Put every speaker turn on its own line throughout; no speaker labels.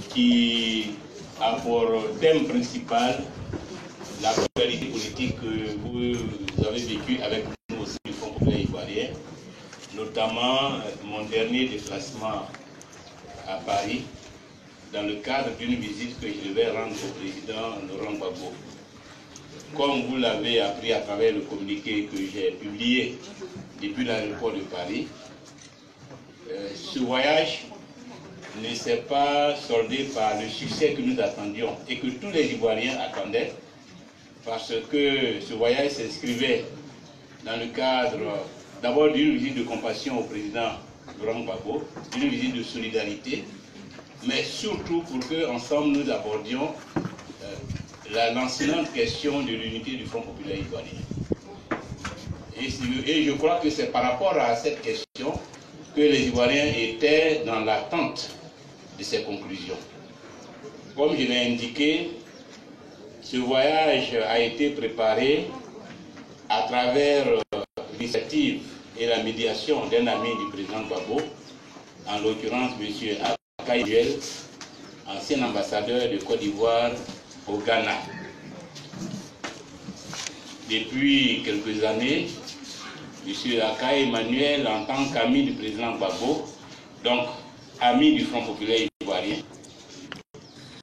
qui a pour thème principal la actualité politique que vous avez vécue avec nous aussi du Front populaire ivoirien, notamment mon dernier déplacement à Paris dans le cadre d'une visite que je devais rendre au président Laurent Gbagbo. Comme vous l'avez appris à travers le communiqué que j'ai publié depuis l'aéroport de Paris, ce voyage ne s'est pas soldé par le succès que nous attendions et que tous les Ivoiriens attendaient, parce que ce voyage s'inscrivait dans le cadre d'abord d'une visite de compassion au président Laurent Gbagbo, d'une visite de solidarité, mais surtout pour qu'ensemble nous abordions la lancinante question de l'unité du Front populaire ivoirien. Et je crois que c'est par rapport à cette question que les Ivoiriens étaient dans l'attente de ces conclusions. Comme je l'ai indiqué, ce voyage a été préparé à travers l'initiative et la médiation d'un ami du président Gbagbo, en l'occurrence M. Akai Emmanuel, ancien ambassadeur de Côte d'Ivoire au Ghana. Depuis quelques années, M. Akai Emmanuel, en tant qu'ami du président Gbagbo, donc ami du Front populaire ivoirien,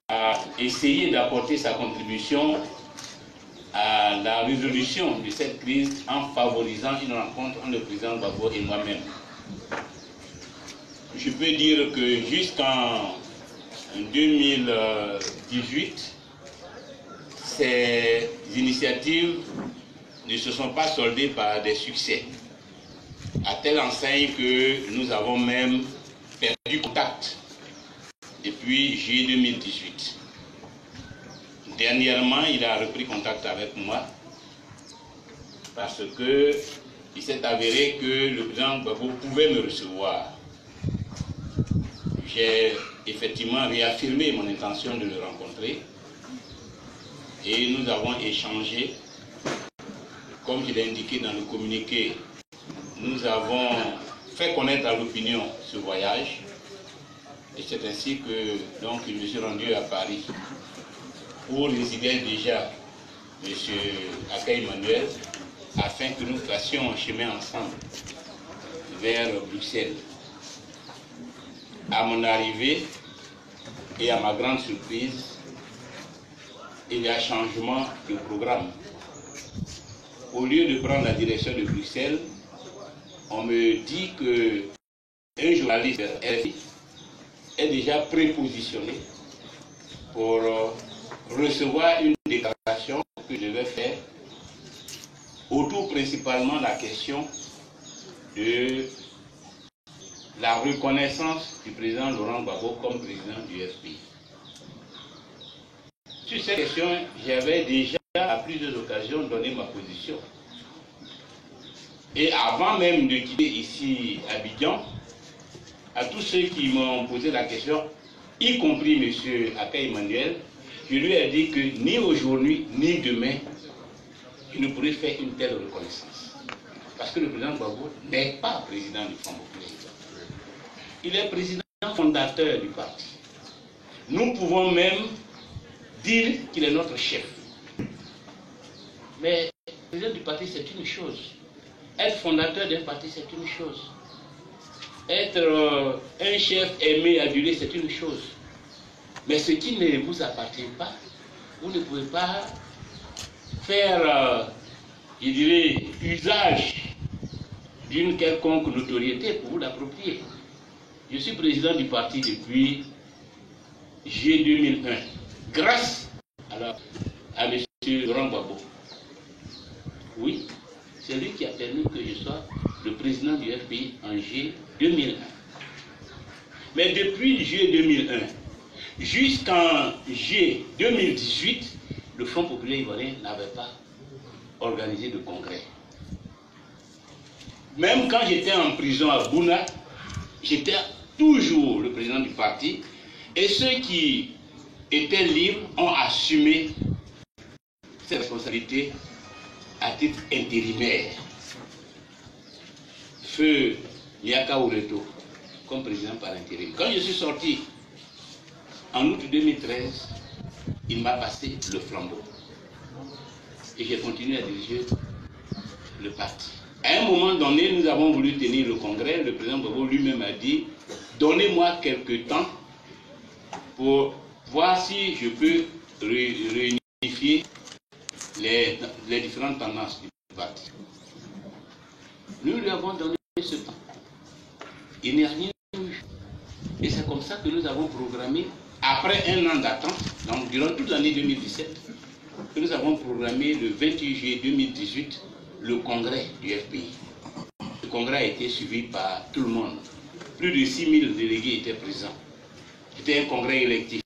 a essayé d'apporter sa contribution à la résolution de cette crise en favorisant une rencontre entre le président Gbagbo et moi-même. Je peux dire que jusqu'en 2018, ces initiatives ne se sont pas soldées par des succès, à telle enseigne que nous avons même perdu contact depuis juillet 2018. Dernièrement, il a repris contact avec moi parce qu'il s'est avéré que le président Gbagbo pouvait me recevoir. J'ai effectivement réaffirmé mon intention de le rencontrer et nous avons échangé. Comme je l'ai indiqué dans le communiqué, nous avons fait connaître à l'opinion ce voyage et c'est ainsi que donc, je me suis rendu à Paris où résidait déjà M. Akai Emmanuel afin que nous fassions un chemin ensemble vers Bruxelles. À mon arrivée et à ma grande surprise, il y a changement de programme. Au lieu de prendre la direction de Bruxelles, on me dit qu'un journaliste RFI est déjà prépositionné pour recevoir une déclaration que je vais faire autour principalement de la question de la reconnaissance du président Laurent Gbagbo comme président du FPI. Sur cette question, j'avais déjà à plusieurs occasions donné ma position. Et avant même de quitter ici Abidjan, à tous ceux qui m'ont posé la question, y compris M. Akai Emmanuel, je lui ai dit que ni aujourd'hui ni demain, je ne pourrais faire une telle reconnaissance. Parce que le président Gbagbo n'est pas président du Front populaire. Il est président fondateur du parti. Nous pouvons même dire qu'il est notre chef. Mais le président du parti, c'est une chose. Être fondateur d'un parti, c'est une chose. Être un chef aimé, adulé, c'est une chose. Mais ce qui ne vous appartient pas, vous ne pouvez pas faire, je dirais, usage d'une quelconque notoriété pour vous l'approprier. Je suis président du parti depuis juillet 2001, grâce à M. Laurent Gbagbo. Oui, c'est lui qui a permis que je sois le président du FPI en juillet 2001. Mais depuis juillet 2001 jusqu'en juillet 2018, le Front populaire ivoirien n'avait pas organisé de congrès. Même quand j'étais en prison à Bouna, j'étais toujours le président du parti et ceux qui étaient libres ont assumé cette responsabilité à titre intérimaire. Feu Liaka Oureto comme président par intérim. Quand je suis sorti en août 2013, il m'a passé le flambeau. Et j'ai continué à diriger le parti. À un moment donné, nous avons voulu tenir le congrès. Le président Gbagbo lui-même a dit, donnez-moi quelques temps pour voir si je peux réunifier les différentes tendances du parti. Nous lui avons donné ce temps. Il n'y a rien eu. Et c'est comme ça que nous avons programmé, après un an d'attente, donc durant toute l'année 2017, que nous avons programmé le 28 juillet 2018 le congrès du FPI. Le congrès a été suivi par tout le monde. Plus de 6000 délégués étaient présents. C'était un congrès électif.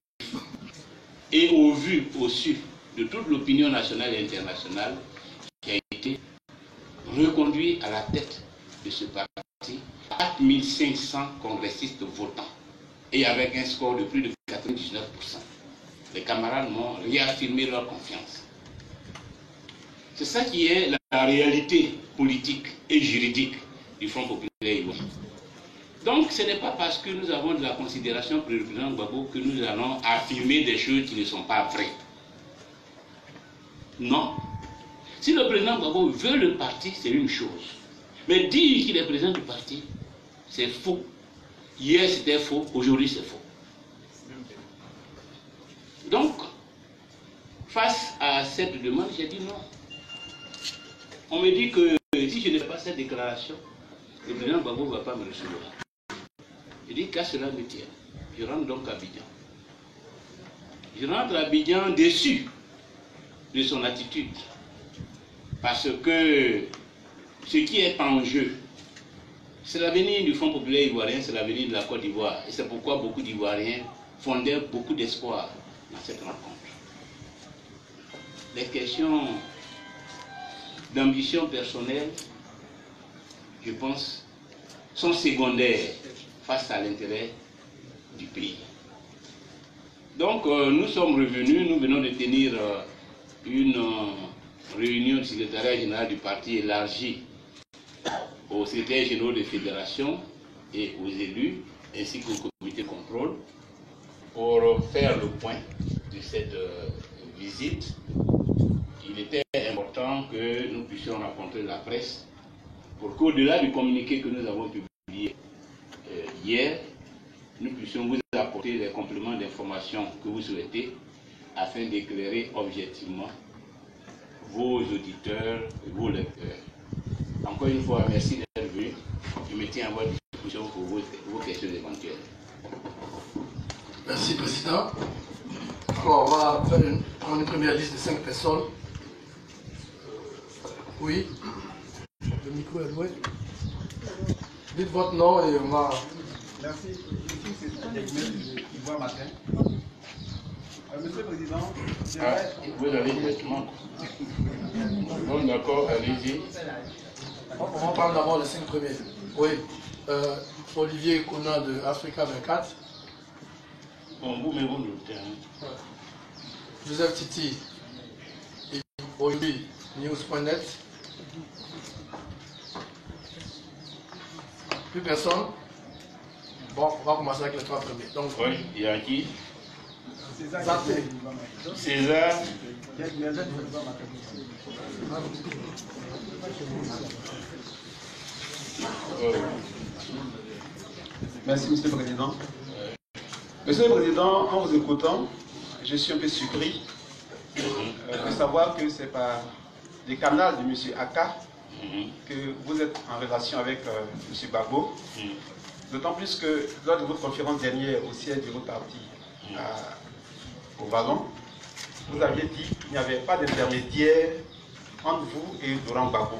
Et au vu, au su de toute l'opinion nationale et internationale, qui a été reconduit à la tête de ce parti, 4500 congressistes votants, et avec un score de plus de 99%. Les camarades m'ont réaffirmé leur confiance. C'est ça qui est la réalité politique et juridique du Front populaire ivoirien. Donc ce n'est pas parce que nous avons de la considération pour le président Gbagbo que nous allons affirmer des choses qui ne sont pas vraies. Non. Si le président Gbagbo veut le parti, c'est une chose. Mais dire qu'il est président du parti, c'est faux. Hier c'était faux, aujourd'hui c'est faux. Donc, face à cette demande, j'ai dit non. On me dit que si je ne fais pas cette déclaration, le président Gbagbo ne va pas me recevoir. Je dis qu'à cela me tient. Je rentre donc à Abidjan. Je rentre à Abidjan déçu de son attitude. Parce que ce qui est en jeu, c'est l'avenir du Front populaire ivoirien, c'est l'avenir de la Côte d'Ivoire. Et c'est pourquoi beaucoup d'Ivoiriens fondèrent beaucoup d'espoir dans cette rencontre. Les questions d'ambition personnelle, je pense, sont secondaires face à l'intérêt du pays. Donc nous sommes revenus, nous venons de tenir une réunion du secrétariat général du parti élargie aux secrétaires généraux de fédération et aux élus, ainsi qu'au comité de contrôle, pour faire le point de cette visite. Il était important que nous puissions rencontrer la presse pour qu'au-delà du communiqué que nous avons publié hier, nous puissions vous apporter les compléments d'information que vous souhaitez afin d'éclairer objectivement vos auditeurs et vos lecteurs. Encore une fois, merci d'être venu. Je me tiens à votre disposition pour vos questions éventuelles.
Merci, Président. Alors, on va faire une première liste de 5 personnes. Oui. Le micro est loué. Dites votre nom et on va...
Merci. Ici, c'est Ivoire Matin. Monsieur le Président,
vous avez directement. Bon, d'accord, allez-y.
On va prendre d'abord les 5 premiers. Oui. Olivier Kona de Africa 24.
Bon, vous me notez.
Joseph Titi, aujourd'hui, news.net. Plus personne. Bon, on va commencer avec les 3 premiers. Donc,
oui, il y a qui?
César.
César.
Merci, Monsieur le Président. Monsieur le Président, en vous écoutant, je suis un peu surpris de savoir que c'est par les canaux de M. Aka que vous êtes en relation avec M. Gbagbo. D'autant plus que lors de votre conférence dernière au siège de votre parti au Vallon, vous aviez dit qu'il n'y avait pas d'intermédiaire entre vous et Laurent Gbagbo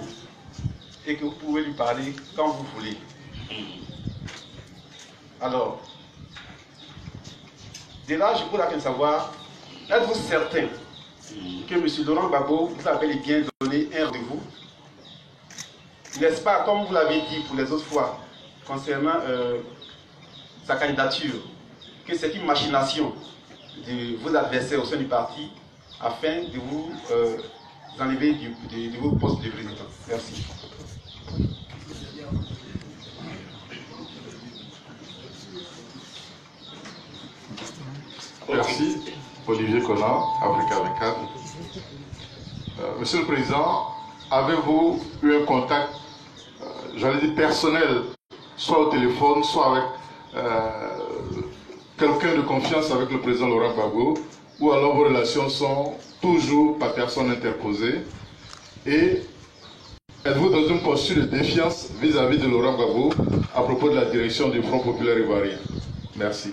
et que vous pouvez lui parler quand vous voulez. Alors, dès là, je voudrais savoir, êtes-vous certain que M. Laurent Gbagbo vous a bel et bien donné un rendez-vous? N'est-ce pas, comme vous l'avez dit pour les autres fois, concernant sa candidature, que c'est une machination de vos adversaires au sein du parti afin de vous enlever de vos postes de président? Merci.
Merci. Olivier Connard, Africa 24. Monsieur le Président, avez-vous eu un contact, j'allais dire personnel, soit au téléphone, soit avec quelqu'un de confiance avec le président Laurent Gbagbo, ou alors vos relations sont toujours par personne interposée? Et êtes-vous dans une posture de défiance vis-à-vis de Laurent Gbagbo à propos de la direction du Front populaire ivoirien? Merci.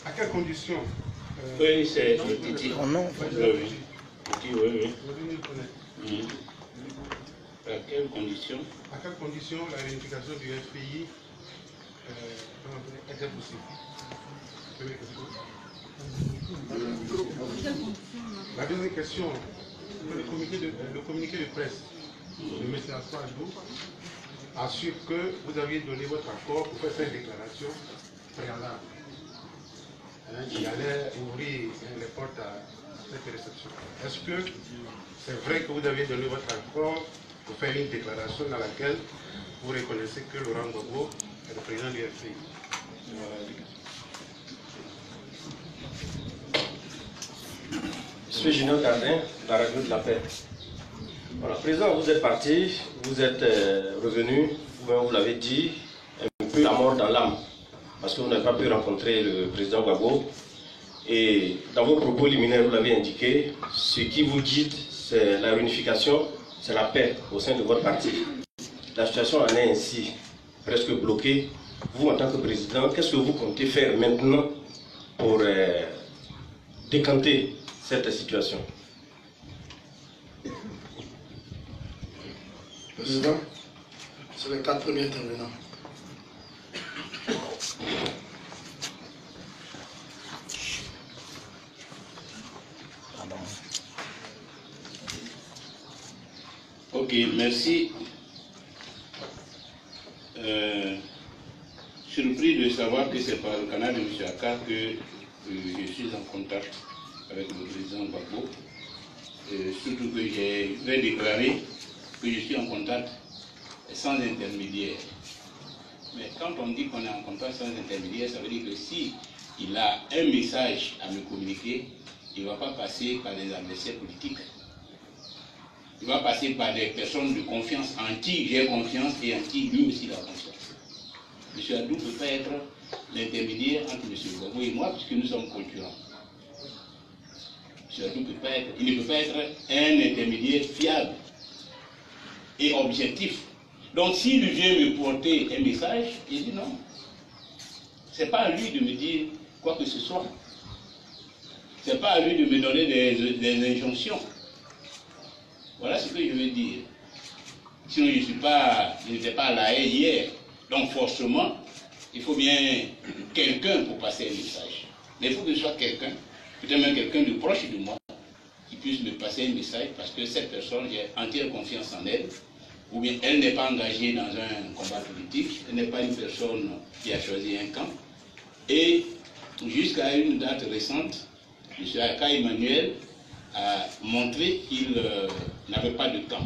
À quelles conditions
Oui, c'est Titi.
Oh non.
Oui. Titi, oui. À quelles conditions?
À quelles conditions la réunification du FPI était possible? La deuxième question, le communiqué de presse de M. Assoadou assure que vous aviez donné votre accord pour faire cette déclaration préalable. Il allait ouvrir les portes à cette réception. Est-ce que c'est vrai que vous aviez donné votre accord pour faire une déclaration dans laquelle vous reconnaissez que Laurent Gbagbo est le président du FPI?
Je suis Junior Cardin, la radio de la paix. Voilà, président, vous êtes parti, vous êtes revenu, vous l'avez dit, un peu la mort dans l'âme, parce que vous n'avez pas pu rencontrer le président Gbagbo. Et dans vos propos liminaires, vous l'avez indiqué, ce qui vous guide, c'est la réunification, c'est la paix au sein de votre parti. La situation en est ainsi, presque bloquée. Vous, en tant que président, qu'est-ce que vous comptez faire maintenant pour décanter cette situation?
Président, c'est les 4 premiers intervenants.
Ok, merci. Surpris de savoir que c'est par le canal de M. Aka que je suis en contact avec le président Gbagbo. Surtout que j'ai déclaré que je suis en contact sans intermédiaire. Mais quand on dit qu'on est en contact sans intermédiaire, ça veut dire que si il a un message à me communiquer, il ne va pas passer par des adversaires politiques. Il va passer par des personnes de confiance en qui j'ai confiance et en qui lui aussi a confiance. M. Adou ne peut pas être l'intermédiaire entre M. Gbagbo et moi, puisque nous sommes concurrents. M. Adou il ne peut pas être un intermédiaire fiable et objectif. Donc s'il vient me porter un message, il dit non. Ce n'est pas à lui de me dire quoi que ce soit. Ce n'est pas à lui de me donner des injonctions. Voilà ce que je veux dire. Sinon, je n'étais pas à La Haye hier. Donc forcément, il faut bien quelqu'un pour passer un message. Mais il faut que ce soit quelqu'un, peut-être même quelqu'un de proche de moi, qui puisse me passer un message, parce que cette personne, j'ai entière confiance en elle, ou bien elle n'est pas engagée dans un combat politique, elle n'est pas une personne qui a choisi un camp. Et jusqu'à une date récente, M. Aka Emmanuel a montré qu'il n'avait pas de camp.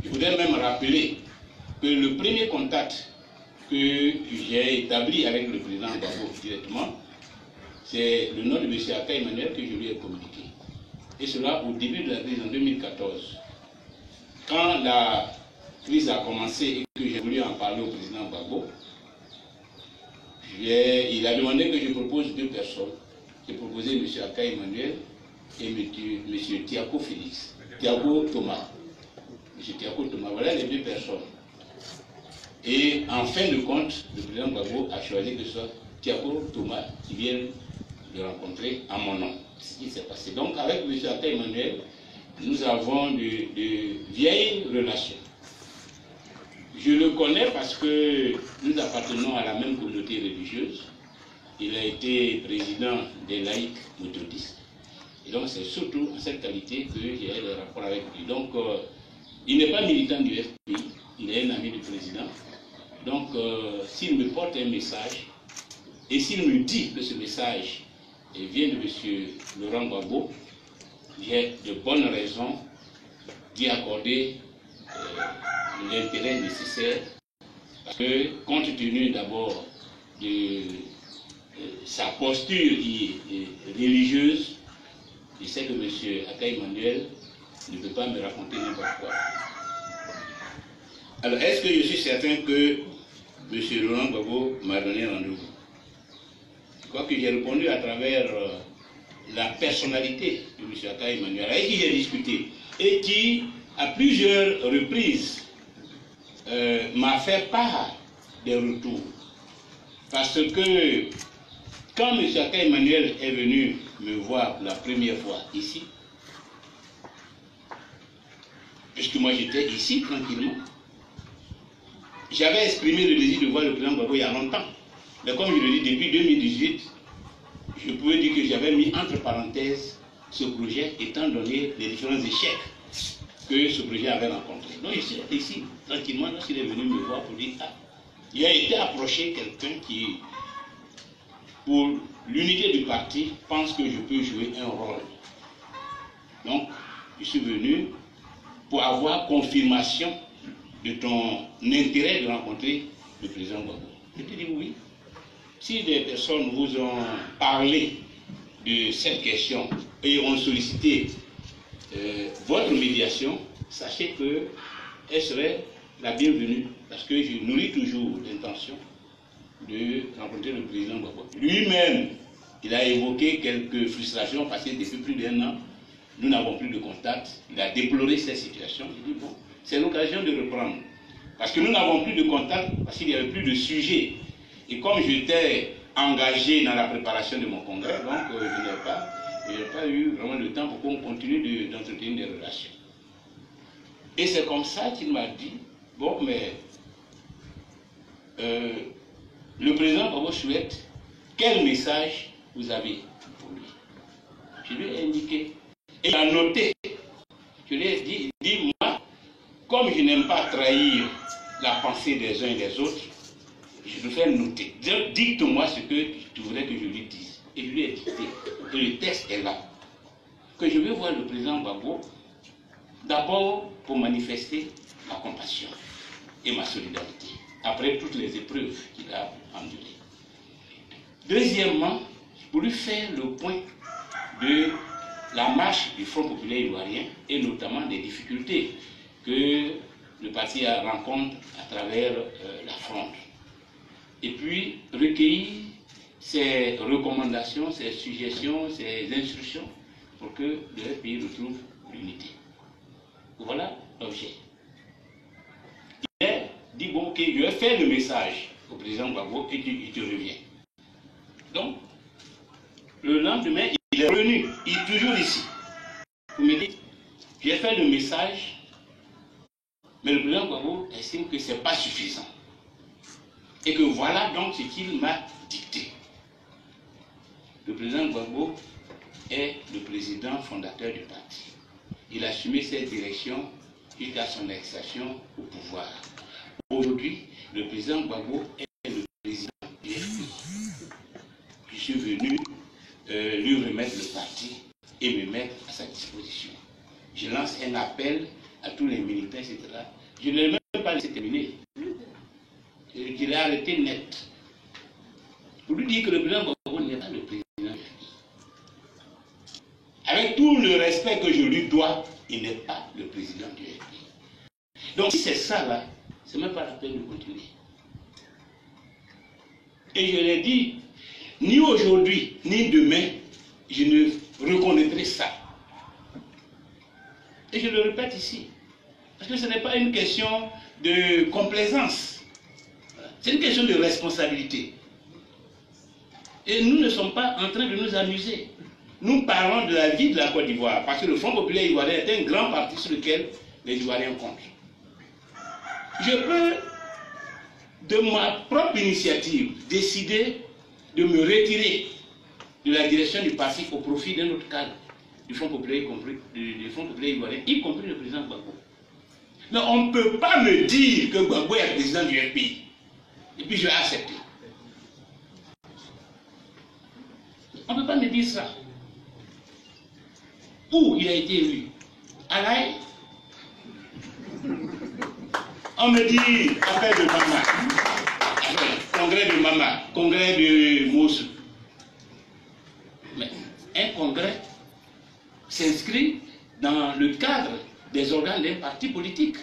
Je voudrais même rappeler que le premier contact que j'ai établi avec le président Gbagbo directement, c'est le nom de M. Aka Emmanuel que je lui ai communiqué. Et cela au début de la crise en 2014. Quand la crise a commencé et que j'ai voulu en parler au président Gbagbo, il a demandé que je propose 2 personnes. J'ai proposé M. Aka Emmanuel et M. Tiako Félix. Tiako Thomas. M. Tiako Thomas, voilà les 2 personnes. Et en fin de compte, le président Gbagbo a choisi que ce soit Tiako Thomas qui vienne le rencontrer en mon nom. C'est ce qui s'est passé. Donc avec M. Aka Emmanuel, nous avons de vieilles relations. Je le connais parce que nous appartenons à la même communauté religieuse. Il a été président des laïcs méthodistes. Et donc c'est surtout en cette qualité que j'ai des rapports avec lui. Donc il n'est pas militant du FPI, il est un ami du président. Donc s'il me porte un message, et s'il me dit que ce message vient de M. Laurent Gbagbo, j'ai de bonnes raisons d'y accorder l'intérêt nécessaire, parce que compte tenu d'abord de sa posture religieuse, je sais que M. Aka Emmanuel ne peut pas me raconter n'importe quoi. Alors, est-ce que je suis certain que M. Laurent Gbagbo m'a donné rendez-vous? Je crois que j'ai répondu à travers la personnalité de M. Aka Emmanuel, avec qui j'ai discuté, et qui, à plusieurs reprises, m'a fait part des retours. Parce que quand M. Aka Emmanuel est venu me voir pour la première fois ici, puisque moi j'étais ici tranquillement, j'avais exprimé le désir de voir le président Gbagbo il y a longtemps. Mais comme je le dis, depuis 2018, je pouvais dire que j'avais mis entre parenthèses ce projet, étant donné les différents échecs que ce projet avait rencontrés. Donc ici, tranquillement, lorsqu'il est venu me voir pour dire, ah, il a été approché quelqu'un qui, pour l'unité du parti, pense que je peux jouer un rôle. Donc, je suis venu pour avoir confirmation de ton intérêt de rencontrer le président Gbagbo. Je te dis oui. Si des personnes vous ont parlé de cette question et ont sollicité votre médiation, sachez qu'elle serait la bienvenue, parce que je nourris toujours l'intention de rencontrer le président Gbagbo. Lui-même, il a évoqué quelques frustrations parce que depuis plus d'1 an, nous n'avons plus de contact. Il a déploré cette situation. Il dit bon, c'est l'occasion de reprendre. Parce que nous n'avons plus de contact, parce qu'il n'y avait plus de sujet. Et comme j'étais engagé dans la préparation de mon congrès, donc je n'ai pas eu vraiment le temps pour qu'on continue d'entretenir des relations. Et c'est comme ça qu'il m'a dit, bon, mais le président Gbagbo souhaite, quel message vous avez pour lui? Je lui ai indiqué. Et il a noté. Je lui ai dit, il dit, moi, comme je n'aime pas trahir la pensée des uns et des autres, je le fais noter. Dicte-moi ce que tu voudrais que je lui dise. Et je lui ai dicté. Et le texte est là. Que je vais voir le président Gbagbo, d'abord pour manifester ma compassion et ma solidarité, après toutes les épreuves qu'il a endurées. Deuxièmement, pour lui faire le point de la marche du Front populaire ivoirien et notamment des difficultés que le parti rencontre à travers la fronde. Et puis recueillir ses recommandations, ses suggestions, ses instructions pour que le pays retrouve l'unité. Voilà l'objet. Il a dit bon, ok, je vais faire le message au président Gbagbo et tu reviens. Donc, le lendemain, il est revenu, il est toujours ici. Vous me dites, j'ai fait le message, mais le président Gbagbo estime que ce n'est pas suffisant. Et que voilà donc ce qu'il m'a dicté. Le président Gbagbo est le président fondateur du parti. Il a assumé cette direction jusqu'à son accession au pouvoir. Aujourd'hui, le président Gbagbo est le président du FPI. Je suis venu lui remettre le parti et me mettre à sa disposition. Je lance un appel à tous les militants, etc. Je ne l'ai même pas laissé terminer. Je l'ai arrêté net. Pour lui dire que le président Gbagbo n'est pas le président du FPI. Avec tout le respect que je lui dois, il n'est pas le président du FPI. Donc si c'est ça là, c'est même pas la peine de continuer. Et je l'ai dit, ni aujourd'hui, ni demain, je ne reconnaîtrai ça. Et je le répète ici. Parce que ce n'est pas une question de complaisance. C'est une question de responsabilité. Et nous ne sommes pas en train de nous amuser. Nous parlons de la vie de la Côte d'Ivoire. Parce que le Front populaire ivoirien est un grand parti sur lequel les Ivoiriens comptent. Je peux, de ma propre initiative, décider de me retirer de la direction du parti au profit d'un autre cadre du Front populaire, ivoirien, y compris le président Gbagbo. Mais on ne peut pas me dire que Gbagbo est président du FPI. Et puis je vais accepter. On ne peut pas me dire ça. Où il a été élu? À l'Aïe, On me dit affaire de Mama, congrès de Mama, congrès de Moussou. Mais un congrès s'inscrit dans le cadre des organes d'un parti politique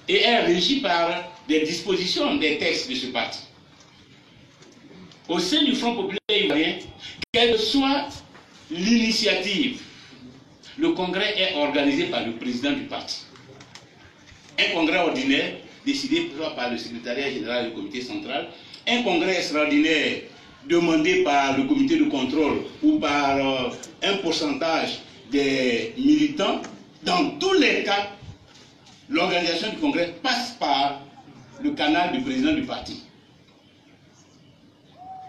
et est régi par des dispositions des textes de ce parti. Au sein du Front populaire ivoirien, quelle que soit l'initiative, le congrès est organisé par le président du parti. Un congrès ordinaire décidé soit par le secrétariat général du comité central, un congrès extraordinaire demandé par le comité de contrôle ou par un pourcentage des militants. Dans tous les cas, l'organisation du congrès passe par le canal du président du parti.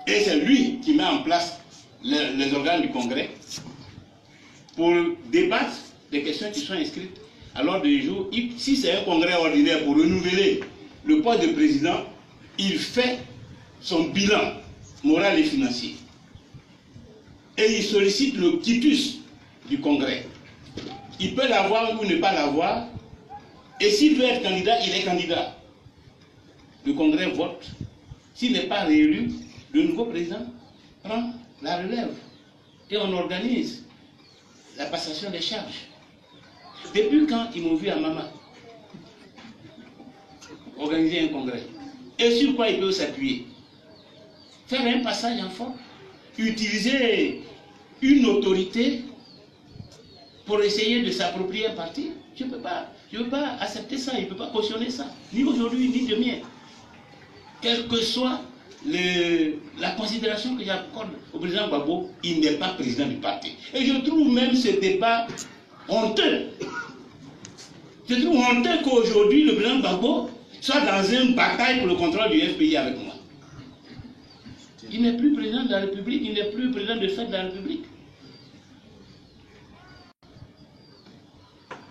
Et c'est lui qui met en place les organes du congrès pour débattre des questions qui sont inscrites à l'ordre du jour. Si c'est un congrès ordinaire pour renouveler le poste de président, il fait son bilan moral et financier. Et il sollicite le quitus du congrès. Il peut l'avoir ou ne pas l'avoir. Et s'il doit être candidat, il est candidat. Le congrès vote. S'il n'est pas réélu, le nouveau président prend la relève. Et on organise la passation des charges. Depuis quand ils m'ont vu à Mama organiser un congrès? Et sur quoi ils peuvent s'appuyer? Faire un passage en force, utiliser une autorité pour essayer de s'approprier un parti? Je ne peux pas accepter ça, il ne peut pas cautionner ça, ni aujourd'hui, ni demain. Quelle que soit la considération que j'accorde au président Gbagbo, il n'est pas président du parti. Et je trouve même ce débat honteux. Je trouve honteux qu'aujourd'hui le président Gbagbo soit dans une bataille pour le contrôle du FPI avec moi. Il n'est plus président de la République, il n'est plus président de fait de la République.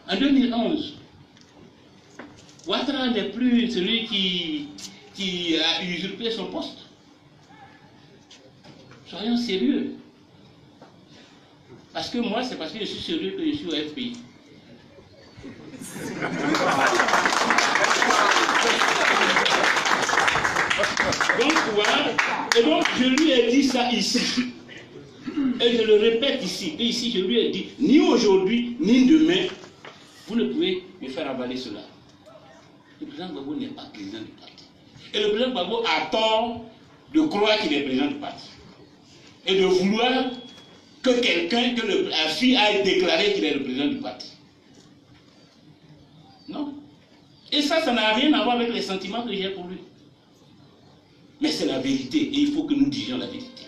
En 2011, Ouattara n'est plus celui qui a usurpé son poste. Soyons sérieux. Parce que moi, c'est parce que je suis sérieux que je suis au FPI. Donc, voilà. Et donc, je lui ai dit ça ici. Et je le répète ici. Et ici, je lui ai dit, ni aujourd'hui, ni demain, vous ne pouvez me faire avaler cela. Le président Gbagbo n'est pas président du parti. Et le président Gbagbo a tort de croire qu'il est président du parti. Et de vouloir que quelqu'un, que la fille aille déclarer qu'il est le président du parti. Non. Et ça n'a rien à voir avec les sentiments que j'ai pour lui. Mais c'est la vérité. Et il faut que nous disions la vérité.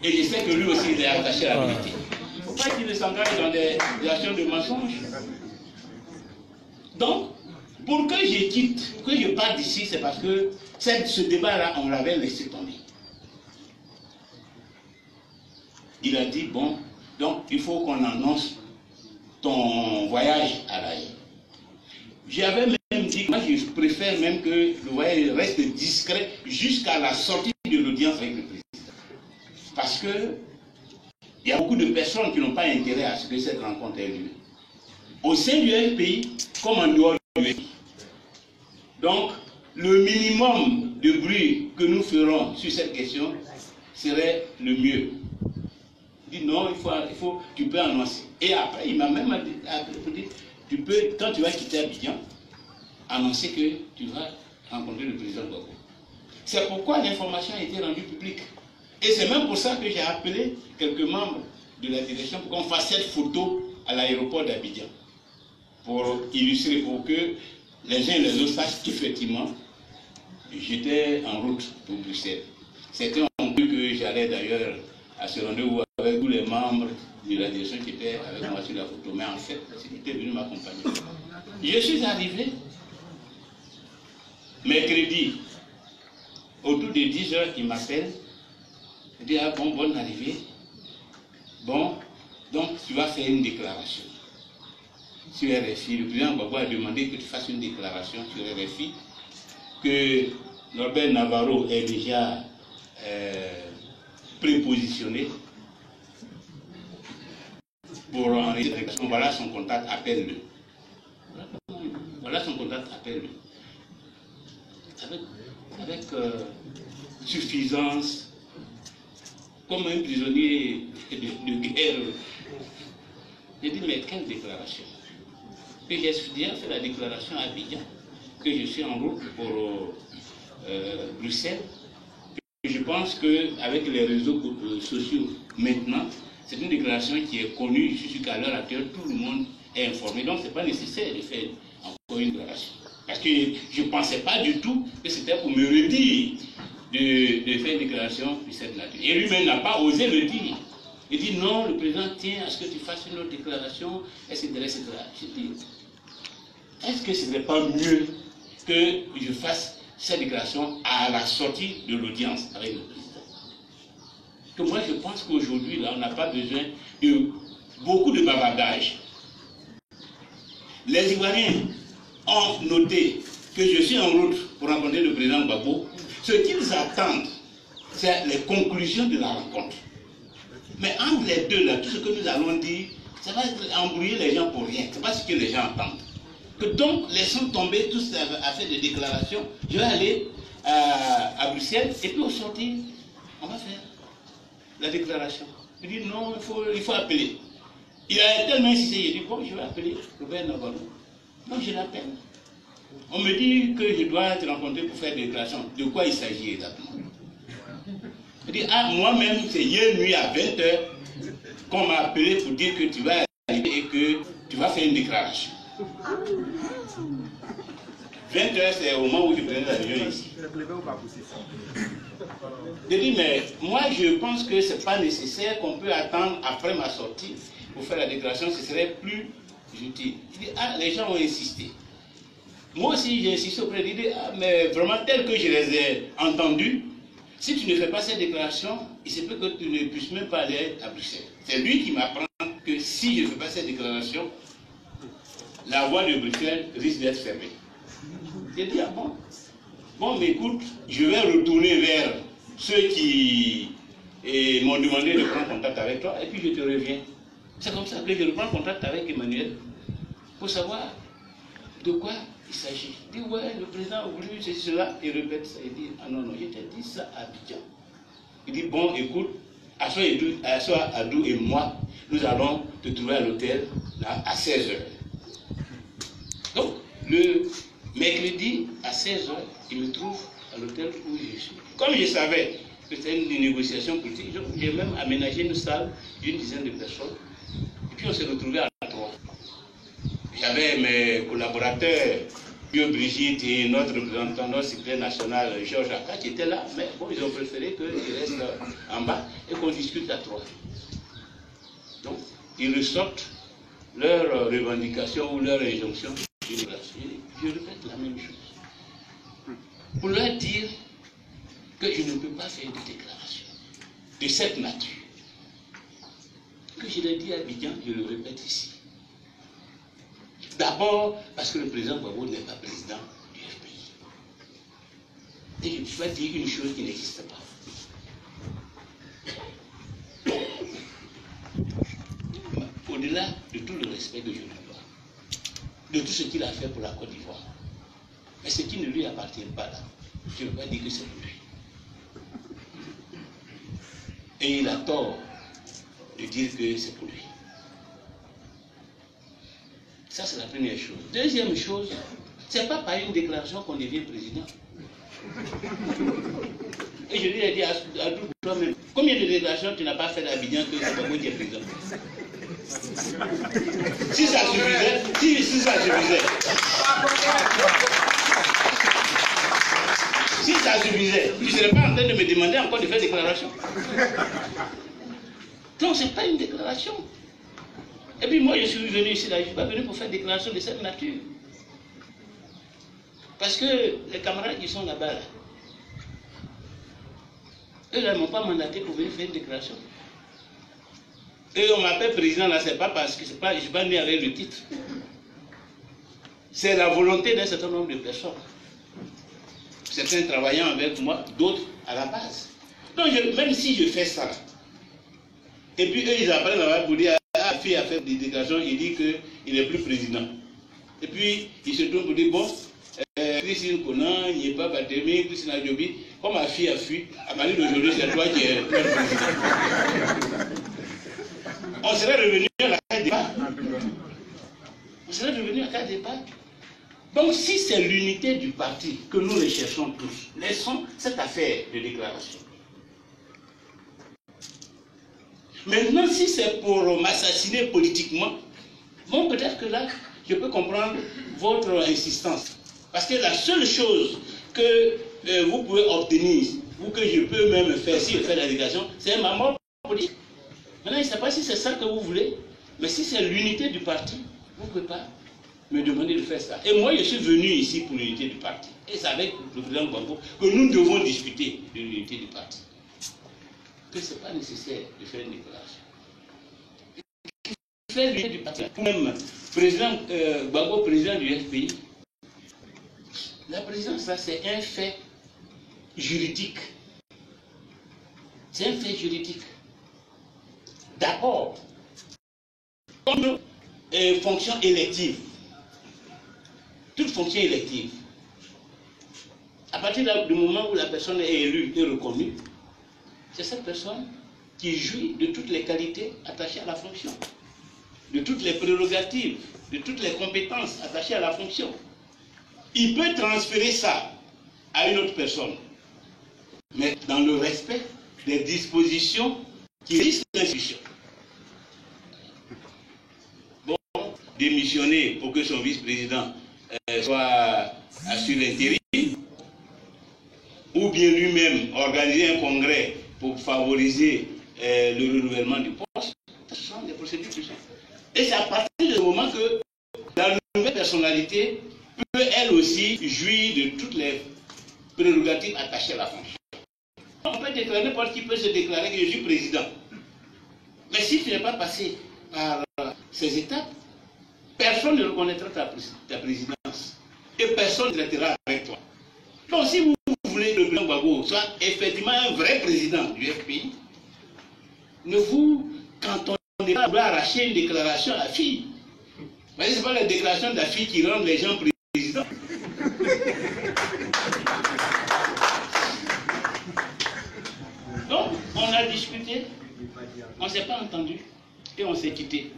Et je sais que lui aussi, il est attaché à la vérité. Il ne faut pas qu'il s'engage dans des actions de mensonges. Donc, pour que je quitte, que je parte d'ici, c'est parce que ce débat-là, on l'avait laissé tomber. Il a dit, bon, donc il faut qu'on annonce ton voyage à l'AE. J'avais même dit, moi je préfère même que le voyage reste discret jusqu'à la sortie de l'audience avec le président. Parce que il y a beaucoup de personnes qui n'ont pas intérêt à ce que cette rencontre ait lieu. Au sein du FPI, comme en dehors du FPI. Donc, le minimum de bruit que nous ferons sur cette question serait le mieux. Il dit non, tu peux annoncer. Et après, il m'a même dit, tu peux, quand tu vas quitter Abidjan, annoncer que tu vas rencontrer le président Gbagbo. C'est pourquoi l'information a été rendue publique. Et c'est même pour ça que j'ai appelé quelques membres de la direction pour qu'on fasse cette photo à l'aéroport d'Abidjan. Pour illustrer, pour que les uns et les autres sachent qu'effectivement, j'étais en route pour Bruxelles. Certains ont cru que j'allais d'ailleurs à ce rendez-vous avec tous les membres de la direction qui étaient avec moi sur la photo. Mais en fait, c'était venu m'accompagner. Je suis arrivé mercredi, autour de 10 h, il m'appelle. Il dit, ah bon, bonne arrivée. Bon, donc tu vas faire une déclaration sur RFI. Le président Gbagbo a demandé que tu fasses une déclaration sur RFI, que Norbert Navarro est déjà prépositionné pour enregistrer. Voilà son contact, appelle-le. Voilà son contact appelle avec suffisance, comme un prisonnier de guerre. J'ai dit, mais quelle déclaration? Et j'ai fait la déclaration à Abidjan, que je suis en route pour Bruxelles. Je pense qu'avec les réseaux sociaux maintenant, c'est une déclaration qui est connue. Je suis sûr qu'à l'heure actuelle, tout le monde est informé. Donc, ce n'est pas nécessaire de faire encore une déclaration. Parce que je ne pensais pas du tout que c'était pour me redire de faire une déclaration de cette nature. Et lui-même n'a pas osé le dire. Il dit non, le président tient à ce que tu fasses une autre déclaration, etc. etc. Je dis, est-ce que ce n'est pas mieux que je fasse cette déclaration à la sortie de l'audience avec le président? Que moi, je pense qu'aujourd'hui, là, on n'a pas besoin de beaucoup de bavardage. Les Ivoiriens ont noté que je suis en route pour rencontrer le président Gbagbo. Ce qu'ils attendent, c'est les conclusions de la rencontre. Mais entre les deux, là, tout ce que nous allons dire, ça va embrouiller les gens pour rien. Ce n'est pas ce que les gens entendent. Que donc, laissons tomber tout ça à faire des déclarations. Je vais aller à Bruxelles et puis au sortir, on va faire la déclaration. Il dit non, il faut appeler. Il a tellement insisté, il dit bon, je vais appeler Robert Navarro. Donc je l'appelle. On me dit que je dois te rencontrer pour faire des déclarations. De quoi il s'agit exactement? Il dit ah, moi-même, c'est hier nuit à 20h qu'on m'a appelé pour dire que tu vas arriver et que tu vas faire une déclaration. 20h, c'est au moment où je prenais l'avion ici. Je dis, mais moi je pense que ce n'est pas nécessaire, qu'on peut attendre après ma sortie pour faire la déclaration, ce serait plus utile. Il dit, ah, les gens ont insisté. Moi aussi j'ai insisté auprès d'eux, il dit, ah, mais vraiment tel que je les ai entendus, si tu ne fais pas cette déclaration, il se peut que tu ne puisses même pas aller à Bruxelles. C'est lui qui m'apprend que si je ne fais pas cette déclaration, la voie de Bruxelles risque d'être fermée. J'ai dit, ah bon? Bon, mais écoute, je vais retourner vers ceux qui m'ont demandé de prendre contact avec toi, et puis je te reviens. C'est comme ça que je reprends contact avec Emmanuel, pour savoir de quoi il s'agit. Il dit, ouais, le président a voulu cela, il répète ça. Il dit, ah non, non, je t'ai dit ça à Abidjan. Il dit, bon, écoute, Assoa Adou et moi, nous allons te trouver à l'hôtel à 16h. Donc, le mercredi à 16h, il me trouve à l'hôtel où je suis. Comme je savais que c'était une négociation politique, j'ai même aménagé une salle d'une dizaine de personnes. Et puis on s'est retrouvés à 3. J'avais mes collaborateurs, Bio Brigitte et notre représentant, notre secrétaire national, Georges Akka, qui étaient là, mais bon, ils ont préféré qu'ils restent en bas et qu'on discute à 3. Donc, ils ressortent leurs revendications ou leurs injonctions. Je répète la même chose. Pour leur dire que je ne peux pas faire de déclaration de cette nature. Que je l'ai dit à Abidjan, je le répète ici. D'abord, parce que le président Gbagbo n'est pas président du FPI. Et je dois dire une chose qui n'existe pas. Au-delà de tout le respect que je lui dois, de tout ce qu'il a fait pour la Côte d'Ivoire, mais ce qui ne lui appartient pas là, je ne veux pas dire que c'est pour lui. Et il a tort de dire que c'est pour lui. Ça, c'est la première chose. Deuxième chose, ce n'est pas par une déclaration qu'on devient président. Et je lui ai dit à toi-même, combien de déclarations tu n'as pas fait d'Abidjan que c'est pas moi qui est président? Si ça suffisait, si ça suffisait, tu ne serais pas en train de me demander encore de faire déclaration. Donc, ce n'est pas une déclaration. Et puis moi, je suis venu ici, là, je ne suis pas venu pour faire une déclaration de cette nature. Parce que les camarades qui sont là-bas, là, eux, là, ne m'ont pas mandaté pour venir faire une déclaration. Et on m'appelle président, là, ce n'est pas parce que je ne suis pas né avec le titre. C'est la volonté d'un certain nombre de personnes. Certains travaillant avec moi, d'autres à la base. Donc, même si je fais ça, et puis eux, ils apprennent là-bas pour dire, ah, la fille a fait des déclarations, il dit qu'il n'est plus président. Et puis, il se tourne pour dire, bon, Christine Conan, il n'y a pas Batémi, Christine Adjobi, comme ma fille a fui, à partir d'aujourd'hui, c'est toi qui es le président. On serait revenu à la case départ. On serait revenu à la case départ. Donc, si c'est l'unité du parti que nous recherchons tous, laissons cette affaire de déclaration. Maintenant, si c'est pour m'assassiner politiquement, bon, peut-être que là, je peux comprendre votre insistance. Parce que la seule chose que vous pouvez obtenir, ou que je peux même faire, si je fais la déclaration, c'est ma mort politique. Maintenant, je ne sais pas si c'est ça que vous voulez, mais si c'est l'unité du parti, vous ne pouvez pas me demander de faire ça. Et moi, je suis venu ici pour l'unité du parti. Et c'est avec le président Gbagbo que nous devons discuter de l'unité du parti. Que ce n'est pas nécessaire de faire une déclaration. Faire l'unité du parti. Même président Gbagbo, président du FPI, la présidence, ça c'est un fait juridique. C'est un fait juridique. D'abord, comme fonction élective, toute fonction élective, à partir du moment où la personne est élue et reconnue, c'est cette personne qui jouit de toutes les qualités attachées à la fonction, de toutes les prérogatives, de toutes les compétences attachées à la fonction. Il peut transférer ça à une autre personne, mais dans le respect des dispositions qui régissent l'institution. Bon, démissionner pour que son vice-président soit assuré l'intérim, ou bien lui-même organiser un congrès pour favoriser le renouvellement du poste, ce sont des procédures qui sont. Et c'est à partir de ce moment que la nouvelle personnalité peut elle aussi jouir de toutes les prérogatives attachées à la fonction. On peut déclarer, n'importe qui peut se déclarer que je suis président. Mais si tu n'es pas passé par ces étapes, personne ne reconnaîtra ta présidence. Et personne ne traitera avec toi. Donc si vous voulez que le président Gbagbo soit effectivement un vrai président du FPI, ne vous cantonnez pas à vouloir arracher une déclaration à la fille. Mais ce n'est pas la déclaration de la fille qui rend les gens présidents. Donc, on a discuté, on ne s'est pas entendu et on s'est quitté.